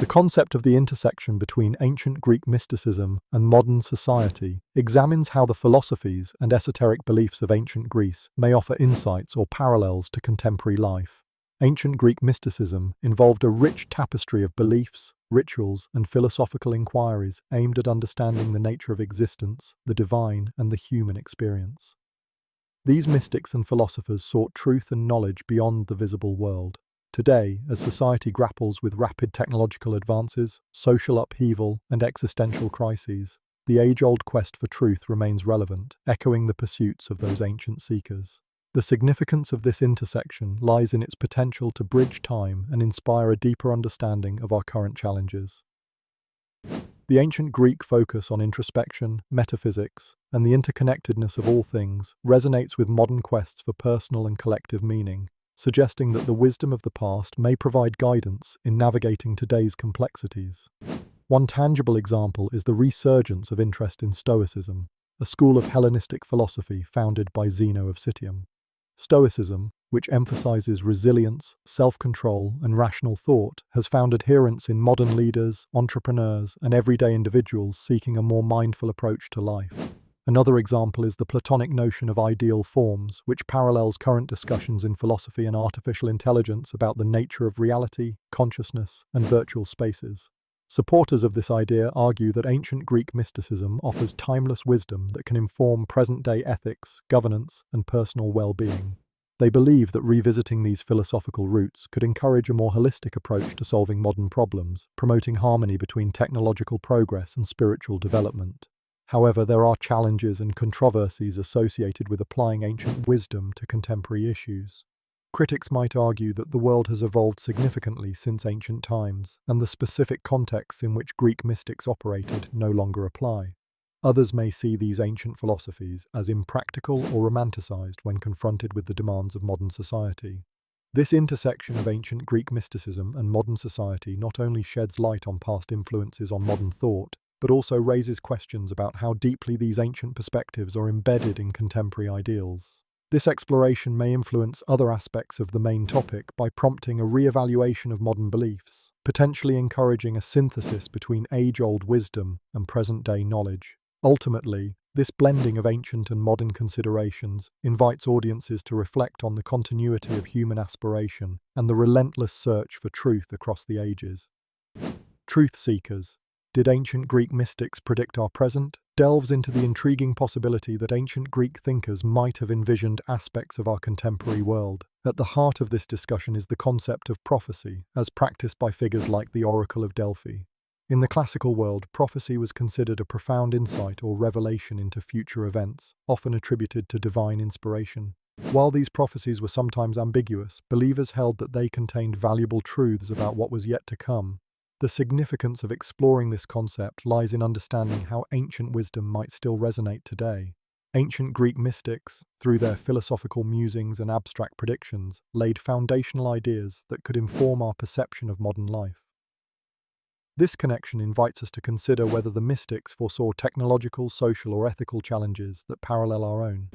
The concept of the intersection between ancient Greek mysticism and modern society examines how the philosophies and esoteric beliefs of ancient Greece may offer insights or parallels to contemporary life. Ancient Greek mysticism involved a rich tapestry of beliefs, rituals, and philosophical inquiries aimed at understanding the nature of existence, the divine, and the human experience. These mystics and philosophers sought truth and knowledge beyond the visible world. Today, as society grapples with rapid technological advances, social upheaval, and existential crises, the age-old quest for truth remains relevant, echoing the pursuits of those ancient seekers. The significance of this intersection lies in its potential to bridge time and inspire a deeper understanding of our current challenges. The ancient Greek focus on introspection, metaphysics, and the interconnectedness of all things resonates with modern quests for personal and collective meaning, suggesting that the wisdom of the past may provide guidance in navigating today's complexities. One tangible example is the resurgence of interest in Stoicism, a school of Hellenistic philosophy founded by Zeno of Citium. Stoicism, which emphasizes resilience, self-control, and rational thought, has found adherents in modern leaders, entrepreneurs, and everyday individuals seeking a more mindful approach to life. Another example is the Platonic notion of ideal forms, which parallels current discussions in philosophy and artificial intelligence about the nature of reality, consciousness, and virtual spaces. Supporters of this idea argue that ancient Greek mysticism offers timeless wisdom that can inform present-day ethics, governance, and personal well-being. They believe that revisiting these philosophical roots could encourage a more holistic approach to solving modern problems, promoting harmony between technological progress and spiritual development. However, there are challenges and controversies associated with applying ancient wisdom to contemporary issues. Critics might argue that the world has evolved significantly since ancient times, and the specific contexts in which Greek mystics operated no longer apply. Others may see these ancient philosophies as impractical or romanticized when confronted with the demands of modern society. This intersection of ancient Greek mysticism and modern society not only sheds light on past influences on modern thought, but also raises questions about how deeply these ancient perspectives are embedded in contemporary ideals. This exploration may influence other aspects of the main topic by prompting a re-evaluation of modern beliefs, potentially encouraging a synthesis between age-old wisdom and present-day knowledge. Ultimately, this blending of ancient and modern considerations invites audiences to reflect on the continuity of human aspiration and the relentless search for truth across the ages. Truth seekers. Did ancient Greek mystics predict our present? Delves into the intriguing possibility that ancient Greek thinkers might have envisioned aspects of our contemporary world. At the heart of this discussion is the concept of prophecy, as practiced by figures like the Oracle of Delphi. In the classical world, prophecy was considered a profound insight or revelation into future events, often attributed to divine inspiration. While these prophecies were sometimes ambiguous, believers held that they contained valuable truths about what was yet to come. The significance of exploring this concept lies in understanding how ancient wisdom might still resonate today. Ancient Greek mystics, through their philosophical musings and abstract predictions, laid foundational ideas that could inform our perception of modern life. This connection invites us to consider whether the mystics foresaw technological, social, or ethical challenges that parallel our own.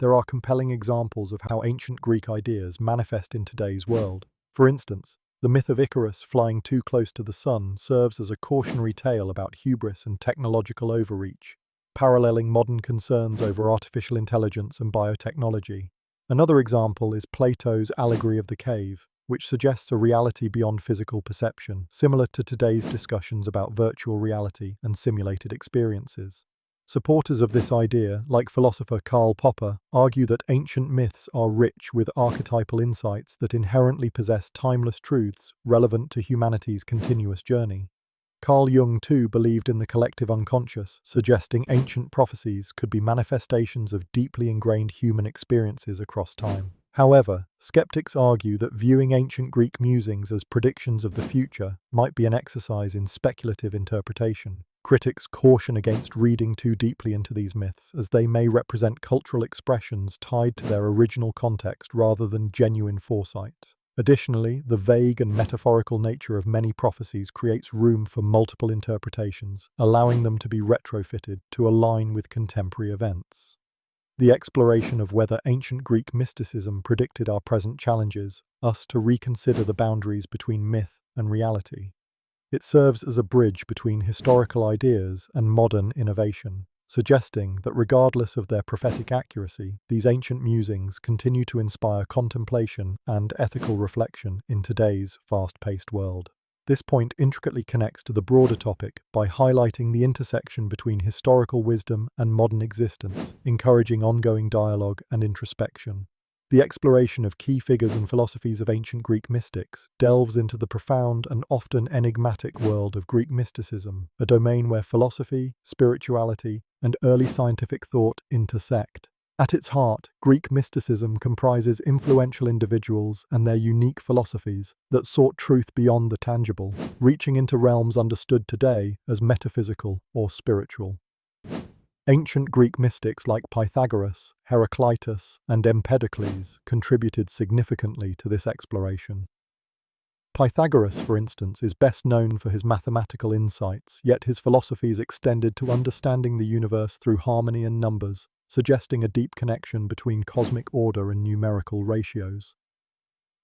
There are compelling examples of how ancient Greek ideas manifest in today's world. For instance, the myth of Icarus flying too close to the sun serves as a cautionary tale about hubris and technological overreach, paralleling modern concerns over artificial intelligence and biotechnology. Another example is Plato's allegory of the cave, which suggests a reality beyond physical perception, similar to today's discussions about virtual reality and simulated experiences. Supporters of this idea, like philosopher Karl Popper, argue that ancient myths are rich with archetypal insights that inherently possess timeless truths relevant to humanity's continuous journey. Carl Jung, too, believed in the collective unconscious, suggesting ancient prophecies could be manifestations of deeply ingrained human experiences across time. However, skeptics argue that viewing ancient Greek musings as predictions of the future might be an exercise in speculative interpretation. Critics caution against reading too deeply into these myths, as they may represent cultural expressions tied to their original context rather than genuine foresight. Additionally, the vague and metaphorical nature of many prophecies creates room for multiple interpretations, allowing them to be retrofitted to align with contemporary events. The exploration of whether ancient Greek mysticism predicted our present challenges us to reconsider the boundaries between myth and reality. It serves as a bridge between historical ideas and modern innovation, suggesting that regardless of their prophetic accuracy, these ancient musings continue to inspire contemplation and ethical reflection in today's fast-paced world. This point intricately connects to the broader topic by highlighting the intersection between historical wisdom and modern existence, encouraging ongoing dialogue and introspection. The exploration of key figures and philosophies of ancient Greek mystics delves into the profound and often enigmatic world of Greek mysticism, a domain where philosophy, spirituality, and early scientific thought intersect. At its heart, Greek mysticism comprises influential individuals and their unique philosophies that sought truth beyond the tangible, reaching into realms understood today as metaphysical or spiritual. Ancient Greek mystics like Pythagoras, Heraclitus, and Empedocles contributed significantly to this exploration. Pythagoras, for instance, is best known for his mathematical insights, yet his philosophies extended to understanding the universe through harmony and numbers, suggesting a deep connection between cosmic order and numerical ratios.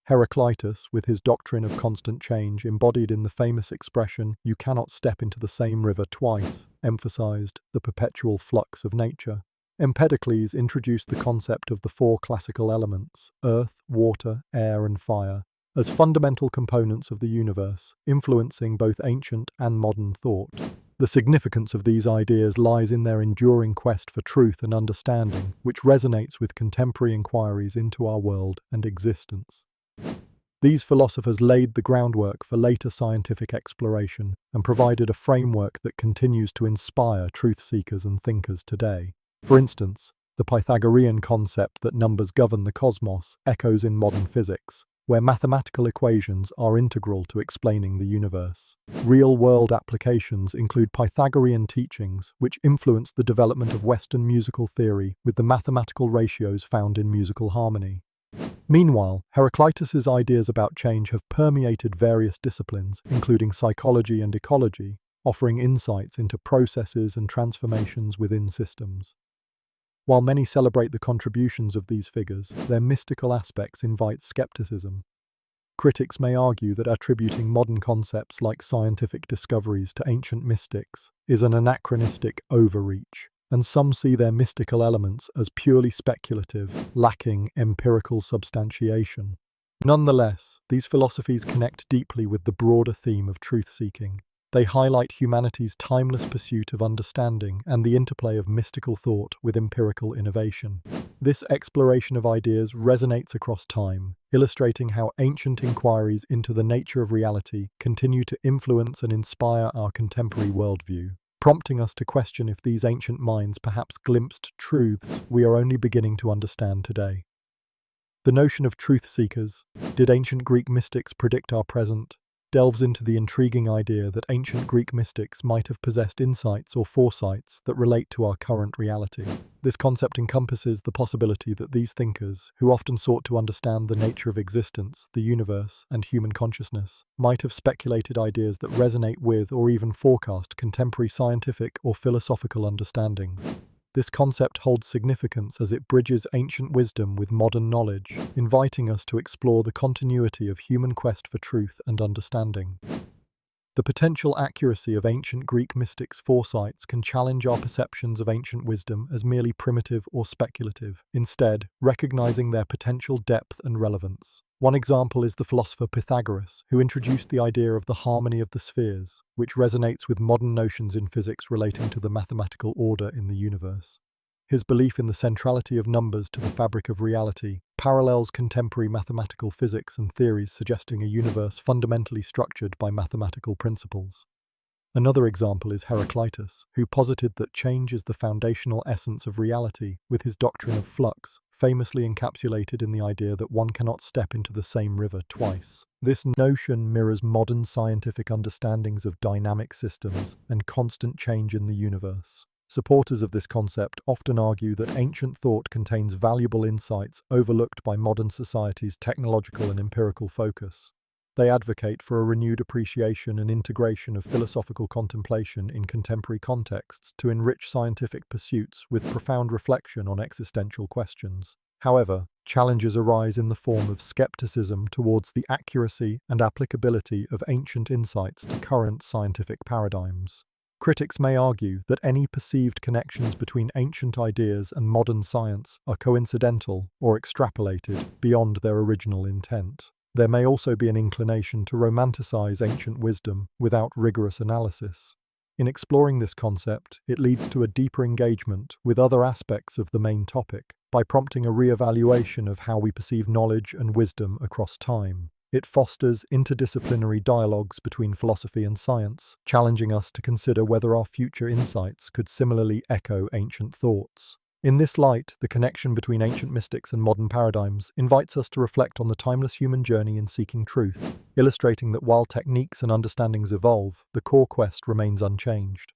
Heraclitus, with his doctrine of constant change embodied in the famous expression, "You cannot step into the same river twice," emphasized the perpetual flux of nature. Empedocles introduced the concept of the four classical elements, earth, water, air, and fire, as fundamental components of the universe, influencing both ancient and modern thought. The significance of these ideas lies in their enduring quest for truth and understanding, which resonates with contemporary inquiries into our world and existence. These philosophers laid the groundwork for later scientific exploration and provided a framework that continues to inspire truth seekers and thinkers today. For instance, the Pythagorean concept that numbers govern the cosmos echoes in modern physics, where mathematical equations are integral to explaining the universe. Real-world applications include Pythagorean teachings, which influence the development of Western musical theory with the mathematical ratios found in musical harmony. Meanwhile, Heraclitus's ideas about change have permeated various disciplines, including psychology and ecology, offering insights into processes and transformations within systems. While many celebrate the contributions of these figures, their mystical aspects invite skepticism. Critics may argue that attributing modern concepts like scientific discoveries to ancient mystics is an anachronistic overreach, and some see their mystical elements as purely speculative, lacking empirical substantiation. Nonetheless, these philosophies connect deeply with the broader theme of truth-seeking. They highlight humanity's timeless pursuit of understanding and the interplay of mystical thought with empirical innovation. This exploration of ideas resonates across time, illustrating how ancient inquiries into the nature of reality continue to influence and inspire our contemporary worldview, prompting us to question if these ancient minds perhaps glimpsed truths we are only beginning to understand today. The notion of truth seekers, did ancient Greek mystics predict our present, delves into the intriguing idea that ancient Greek mystics might have possessed insights or foresights that relate to our current reality. This concept encompasses the possibility that these thinkers, who often sought to understand the nature of existence, the universe, and human consciousness, might have speculated ideas that resonate with or even forecast contemporary scientific or philosophical understandings. This concept holds significance as it bridges ancient wisdom with modern knowledge, inviting us to explore the continuity of human quest for truth and understanding. The potential accuracy of ancient Greek mystics' foresights can challenge our perceptions of ancient wisdom as merely primitive or speculative, instead recognizing their potential depth and relevance. One example is the philosopher Pythagoras, who introduced the idea of the harmony of the spheres, which resonates with modern notions in physics relating to the mathematical order in the universe. His belief in the centrality of numbers to the fabric of reality parallels contemporary mathematical physics and theories suggesting a universe fundamentally structured by mathematical principles. Another example is Heraclitus, who posited that change is the foundational essence of reality, with his doctrine of flux famously encapsulated in the idea that one cannot step into the same river twice. This notion mirrors modern scientific understandings of dynamic systems and constant change in the universe. Supporters of this concept often argue that ancient thought contains valuable insights overlooked by modern society's technological and empirical focus. They advocate for a renewed appreciation and integration of philosophical contemplation in contemporary contexts to enrich scientific pursuits with profound reflection on existential questions. However, challenges arise in the form of skepticism towards the accuracy and applicability of ancient insights to current scientific paradigms. Critics may argue that any perceived connections between ancient ideas and modern science are coincidental or extrapolated beyond their original intent. There may also be an inclination to romanticize ancient wisdom without rigorous analysis. In exploring this concept, it leads to a deeper engagement with other aspects of the main topic by prompting a re-evaluation of how we perceive knowledge and wisdom across time. It fosters interdisciplinary dialogues between philosophy and science, challenging us to consider whether our future insights could similarly echo ancient thoughts. In this light, the connection between ancient mystics and modern paradigms invites us to reflect on the timeless human journey in seeking truth, illustrating that while techniques and understandings evolve, the core quest remains unchanged.